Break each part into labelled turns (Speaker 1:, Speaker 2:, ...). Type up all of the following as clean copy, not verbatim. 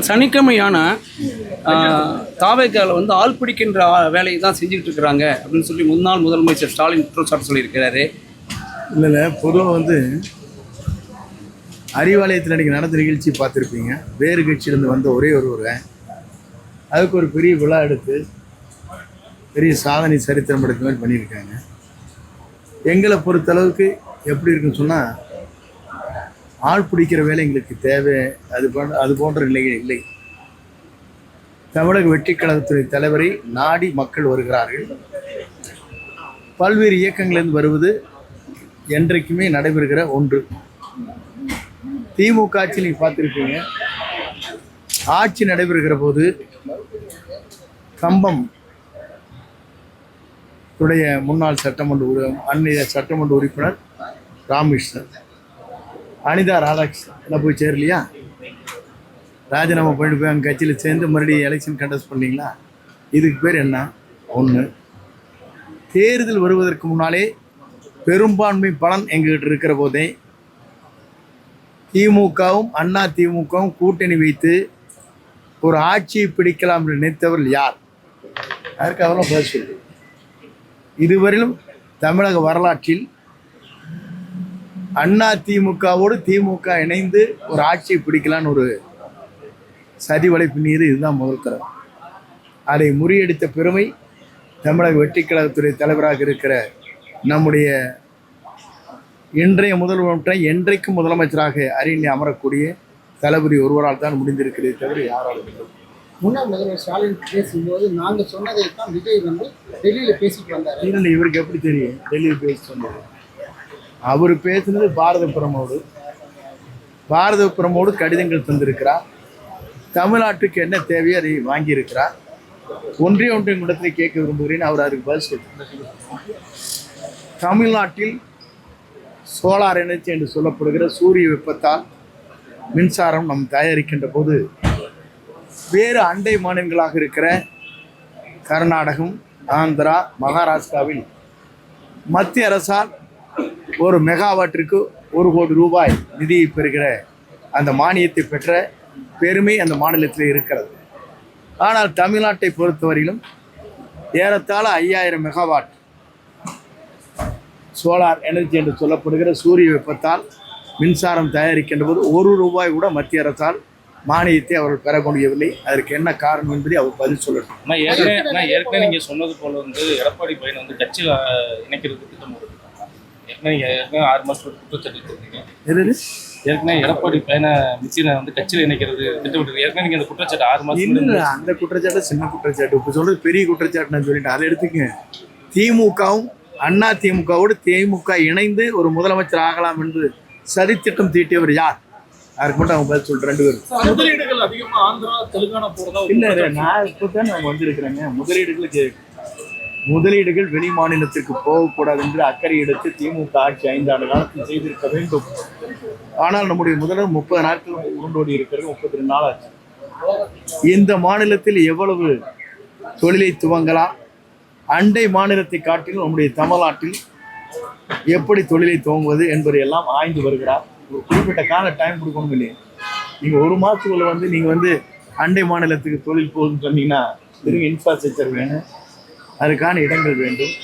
Speaker 1: சனிக்கிழமையான தாவேக்கால ஆள் பிடிக்கின்ற வேலையை தான் செஞ்சுக்கிட்டு இருக்கிறாங்க அப்படின்னு சொல்லி முன்னாள் முதலமைச்சர் ஸ்டாலின் குற்றச்சாட்டு சொல்லியிருக்கிறாரு.
Speaker 2: இல்லை பொதுவாக அறிவாலயத்தில் அன்றைக்கி நடந்த நிகழ்ச்சி பார்த்துருப்பீங்க. வேறு கட்சியிலேருந்து வந்த ஒரே ஒருவர் அதுக்கு ஒரு பெரிய விழா எடுத்து பெரிய சாதனை சரித்திரம் படைத்த மாதிரி பண்ணியிருக்காங்க. எங்களை பொறுத்தளவுக்கு எப்படி இருக்குன்னு சொன்னால், ஆள் பிடிக்கிற வேலை எங்களுக்கு தேவை, அது போன்ற நிலைகள் இல்லை. தமிழக வெற்றிக் கழகத்துறை தலைவரை நாடி மக்கள் வருகிறார்கள். பல்வேறு இயக்கங்களிலிருந்து வருவது என்றைக்குமே நடைபெறுகிற ஒன்று. திமுக ஆட்சி நீங்கள் பார்த்துருப்பீங்க. ஆட்சி நடைபெறுகிற போது கம்பம் உடைய முன்னாள் சட்டமன்ற உறுப்பினர் ராமகிருஷ்ணன், அனிதா ராதாகிருஷ்ணன் என்ன போய் சேரலையா? ராஜினாமா பண்ணிட்டு போய் அங்கே கட்சியில் சேர்ந்து மறுபடியும் எலெக்ஷன் கண்டஸ்ட் பண்ணீங்களா? இதுக்கு பேர் என்ன? ஒன்று, தேர்தல் வருவதற்கு முன்னாலே பெரும்பான்மை பலன் எங்ககிட்ட இருக்கிற போதே திமுகவும் அண்ணா திமுகவும் கூட்டணி வைத்து ஒரு ஆட்சியை பிடிக்கலாம் என்று நினைத்தவர்கள் யார்? அதற்கு அவரும் பதில் சொல்லு. இதுவரையிலும் தமிழக வரலாற்றில் அண்ணா திமுகவோடு திமுக இணைந்து ஒரு ஆட்சியை பிடிக்கலான்னு ஒரு சதி வலை பின்னியது இதுதான் முதல் தரம். அதை முறியடித்த பெருமை தமிழக வெற்றிக் கழகத்துறை தலைவராக இருக்கிற நம்முடைய இன்றைய முதல்வரை என்றைக்கும் முதலமைச்சராக அரியணை அமரக்கூடிய தளபதி ஒருவரால் தான் முடிந்திருக்கிறது, தவிர யாராலும்.
Speaker 3: முன்னாள் முதல்வர் ஸ்டாலின் பேசும்போது நாங்கள் சொன்னதைத்தான் விஜய் டெல்லியில் பேசிட்டு வந்தார்.
Speaker 2: இல்லை, இவருக்கு எப்படி தெரியும் டெல்லியில் பேசி சொன்னது? அவர் பேசுனது பாரத பிரமோடு கடிதங்கள் தந்திருக்கிறார். தமிழ்நாட்டுக்கு என்ன தேவையோ அதை வாங்கியிருக்கிறார். ஒன்றிய இடத்தில் கேட்க விரும்புகிறேன், அவர் அதுக்கு பதில் சொல்றார். தமிழ்நாட்டில் சோலார் எனர்ஜி என்று சொல்லப்படுகிற சூரிய வெப்பத்தால் மின்சாரம் நாம் தயாரிக்கின்ற போது வேறு அண்டை மாநிலங்களாக இருக்கிற கர்நாடகம், ஆந்திரா, மகாராஷ்டிராவில் மத்திய அரசால் ஒரு மெகாவாட்டிற்கு 1 கோடி ரூபாய் நிதியை பெறுகிற அந்த மானியத்தை பெற்ற பெருமை அந்த மாநிலத்தில் இருக்கிறது. ஆனால் தமிழ்நாட்டை பொறுத்தவரையிலும் ஏறத்தாழ 5000 மெகாவாட் சோலார் எனர்ஜி என்று சொல்லப்படுகிற சூரிய வெப்பத்தால் மின்சாரம் தயாரிக்கின்ற போது 1 ரூபாய் கூட மத்திய அரசால் மானியத்தை அவர்கள் பெற முடியவில்லை. அதற்கு என்ன காரணம் என்பதை அவர் பதில் சொல்லட்டும்.
Speaker 4: ஏற்கனவே நீங்கள் சொன்னது போல எடப்பாடி பையனை கட்சியில் இணைக்கிறதுக்கு திட்டம் ஏற்கனவே 6 மாதத்துக்கு குற்றச்சாட்டு இருக்கீங்க. ஏற்கனவே எடப்பாடி பையனை மிச்சினை கட்சியில் இணைக்கிறது திட்டமிட்டு ஏற்கனவே நீங்கள் அந்த குற்றச்சாட்டு 6 மாதம்.
Speaker 2: அந்த குற்றச்சாட்டு சின்ன குற்றச்சாட்டு, இப்போ சொல்றது பெரிய குற்றச்சாட்டு நான் சொல்லிட்டேன். அதை எடுத்துக்கங்க. திமுகவும் அண்ணா திமுகவோடு திமுக இணைந்து ஒரு முதலமைச்சர் ஆகலாம் என்று சதித்திட்டம் தீட்டியவர் யார்? அதுக்கு மட்டும் அவங்க பதில் சொல்லிட்டு 2 பேரும்.
Speaker 3: முதலீடுகள் அதிகமாக ஆந்திரா தெலுங்கானா போறதா
Speaker 2: இல்லை, நான் இப்போ தான் நாங்கள் வந்திருக்கிறேங்க. முதலீடுகள் வெளி மாநிலத்திற்கு போகக்கூடாது என்று அக்கறை எடுத்து திமுக ஆட்சி 5 ஆண்டு காலத்தில் செய்திருக்க வேண்டும். ஆனால் நம்முடைய முதல்வர் 30 நாட்கள் உருண்டோடி இருக்கிறது. 32 நாள் ஆச்சு. இந்த மாநிலத்தில் எவ்வளவு தொழிலை துவங்கலாம், அண்டை மாநிலத்தை காட்டிலும் நம்முடைய தமிழ்நாட்டில் எப்படி தொழிலை துவங்குவது என்பதை எல்லாம் ஆய்ந்து வருகிறார். ஒரு குறிப்பிட்ட கால டைம் கொடுக்கணும் இல்லையா? நீங்கள் 1 மாதத்துக்குள்ள நீங்கள் அண்டை மாநிலத்துக்கு தொழில் போகுதுன்னு சொன்னீங்கன்னா திரும்ப இன்ஃப்ராஸ்ட்ரக்சர் வேணும், அதுக்கான இடங்கள் வேண்டும்,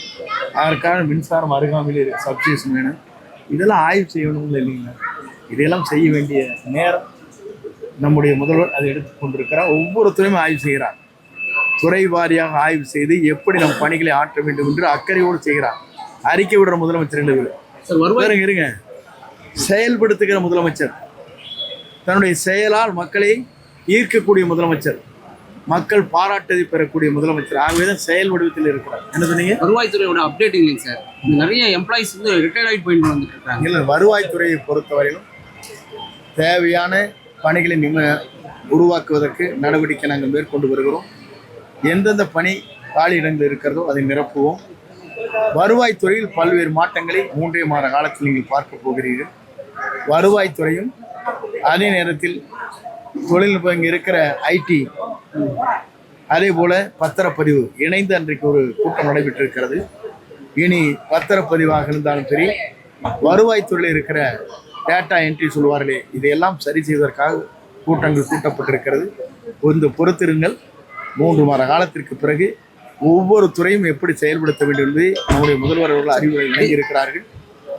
Speaker 2: அதற்கான மின்சாரம் அருகாமையில் சப்ஸ்டேஷன் வேணும். இதெல்லாம் ஆய்வு செய்யணும் இல்லைங்களா? இதையெல்லாம் செய்ய வேண்டிய நேரம் நம்முடைய முதல்வர் அதை எடுத்துக்கொண்டிருக்கிறார். ஒவ்வொரு துறையும் ஆய்வு செய்கிறார். துறை வாரியாக ஆய்வு செய்து எப்படி நம் பணிகளை ஆற்ற வேண்டும் என்று அக்கறையோடு செய்கிறார். அறிக்கை விடுற முதலமைச்சர் இருங்க, செயல்படுத்துகிற முதலமைச்சர், தன்னுடைய செயலால் மக்களை ஈர்க்கக்கூடிய முதலமைச்சர், மக்கள் பாராட்டதை பெறக்கூடிய முதலமைச்சர். ஆகவேதான் செயல் வடிவத்தில் இருக்கிறார். என்ன சொன்னீங்க?
Speaker 1: வருவாய்த்துறையோட அப்டேட் இல்லைங்க சார். நிறைய எம்ப்ளாயிஸ் ரிட்டையர்ட் ஆகிட்டு போயிட்டு வந்துட்டு இருக்காங்க.
Speaker 2: இல்லை, வருவாய்த்துறையை பொறுத்தவரையிலும் தேவையான பணிகளை உருவாக்குவதற்கு நடவடிக்கை நாங்கள் மேற்கொண்டு வருகிறோம். எந்தெந்த பணி காலி இடங்கள் இருக்கிறதோ அதை நிரப்புவோம். வருவாய்த்துறையில் பல்வேறு மாற்றங்களை 3 மாத காலத்தில் நீங்கள் பார்க்க போகிறீர்கள். வருவாய்த்துறையும் அதே நேரத்தில் தொழில்நுட்பம் இங்கே இருக்கிற ஐடி, அதே போல் பத்திரப்பதிவு இணைந்து அன்றைக்கு ஒரு கூட்டம் நடைபெற்றிருக்கிறது. இனி பத்திரப்பதிவாக இருந்தாலும் சரி, வருவாய்த்துறையில் இருக்கிற டேட்டா என்ட்ரி சொல்வார்களே, இதையெல்லாம் சரி செய்வதற்காக கூட்டங்கள் கூட்டப்பட்டிருக்கிறது. கொஞ்சம் பொறுத்திருங்கள். 3 மாத காலத்திற்கு பிறகு ஒவ்வொரு துறையும் எப்படி செயல்படுத்த வேண்டும் என்பதை நம்முடைய முதல்வர் அவர்கள் அறிவுரை வழங்கியிருக்கிறார்கள்.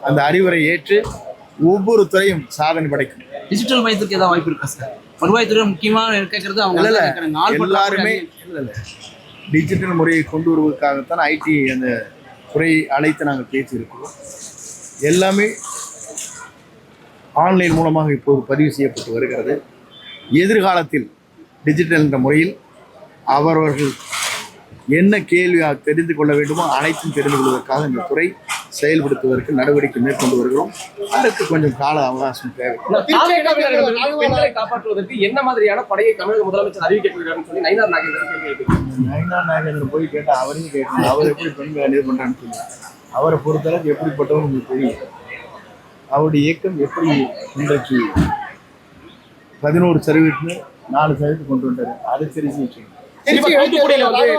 Speaker 2: அந்த அறிவுரை ஏற்று ஒவ்வொரு துறையும் சாதனை படைக்கும்.
Speaker 1: டிஜிட்டல் மையத்துக்கு ஏதாவது வாய்ப்பு இருக்கா சார்? வருவாய்த்துறை முக்கியமாக கேட்கறது அவங்க
Speaker 2: இல்ல,
Speaker 1: தான் கேட்கறாங்க. ஆள் பற்றாக்குறை
Speaker 2: எல்லாருமே டிஜிட்டல் முறையை கொண்டு வருவதற்காகத்தான் ஐடி அந்த துறையை அழைத்து நாங்கள் பேசியிருக்கிறோம். எல்லாமே ஆன்லைன் மூலமாக இப்போது பதிவு செய்யப்பட்டு வருகிறது. எதிர்காலத்தில் டிஜிட்டல் என்ற முறையில் அவரவர்கள் என்ன கேள்வி தெரிந்து கொள்ள வேண்டுமோ அனைத்தும் தெரிந்து கொள்வதற்காக இந்த துறை செயல்படுத்துவதற்கு நடவடிக்கை மேற்கொண்டு வருகிறோம். அதற்கு கொஞ்சம் கால அவகாசம் தேவை.
Speaker 5: பெண்களை காப்பாற்றுவதற்கு என்ன மாதிரியான படையை தமிழக முதலமைச்சர் அறிவிக்கப்படுகிறார்னு சொல்லி நயினார் நாகேந்திரன் கேள்வி கேட்கிறார்.
Speaker 2: நயினார் நாகேந்திரன் போய் கேட்டால் அவரையும் கேட்கணும். அவர் எப்படி பெண்களை இது பண்ணுறான்னு சொல்லி அவரை பொறுத்தளவுக்கு எப்படிப்பட்டவங்க உங்களுக்கு தெரியும். அவருடைய இயக்கம் எப்படி இன்றைக்கு 11% 4% கொண்டு வந்தார். அதை தெரிஞ்சு வச்சுக்கணும்.
Speaker 5: தூத்துக்குடியில வந்து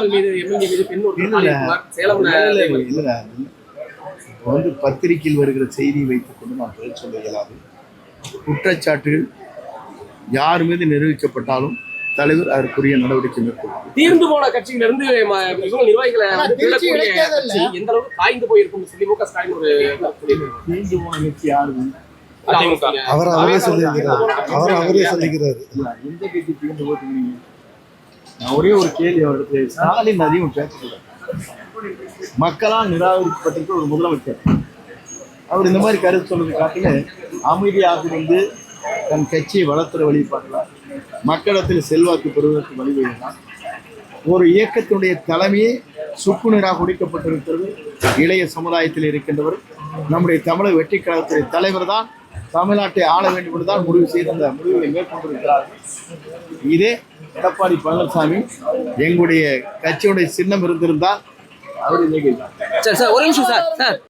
Speaker 5: எம்எல்ஏ மீது பெண் ஒரு பாலியல் சேலம்ல
Speaker 2: இல்லைங்க, வந்து பத்திரிகையில் வருகிற செய்தியை வைத்துக் கொண்டு நான் பதில் சொல்ல இயலாது. குற்றச்சாட்டுகள் யார் மீது நிரூபிக்கப்பட்டாலும் தலைவர் அதற்குரிய நடவடிக்கை மேற்கொள்ளும்.
Speaker 5: தீர்ந்து போன கட்சியில இருந்து நிர்வாகிகளை எந்த அளவுக்கு காய்ந்து போயிருக்கும் சொல்லி மு க ஸ்டாலின் ஒரு
Speaker 2: தீர்ந்து போன கட்சி யாரு?
Speaker 6: அவரே சொல்லிக்கிறாரு.
Speaker 2: எந்த கட்சி தீர்ந்து போட்டுக்கிறீங்க? நான் ஒரே ஒரு கேள்வி அவருக்கு, ஸ்டாலின் அதிகம் பேசக்கூடாது. மக்களால் நிராகரிக்கப்பட்டிருக்க ஒரு முதலமைச்சர் அவர் இந்த மாதிரி கருத்து சொல்றது காட்டில அமைதியாக இருந்து தன் கட்சியை வளர்த்துற வழி பார்க்கலாம், மக்களிடத்தில் செல்வாக்கு பெறுவதற்கு வழிவகுக்கலாம். ஒரு இயக்கத்தினுடைய தலைமையே சுக்குநீராக உடைக்கப்பட்டிருக்கிறது. இளைய சமுதாயத்தில் இருக்கின்றவர் நம்முடைய தமிழக வெற்றி கழகத்துடைய தலைவர் தான் தமிழ்நாட்டை ஆள வேண்டும் என்றுதான் முடிவு செய்து அந்த முடிவுகளை மேற்கொண்டிருக்கிறார்கள். இதே எடப்பாடி பழனிசாமி எங்களுடைய கட்சியுடைய சின்னம் இருந்திருந்தால் அவர்
Speaker 1: சார் ஒரு நிமிஷம் சார்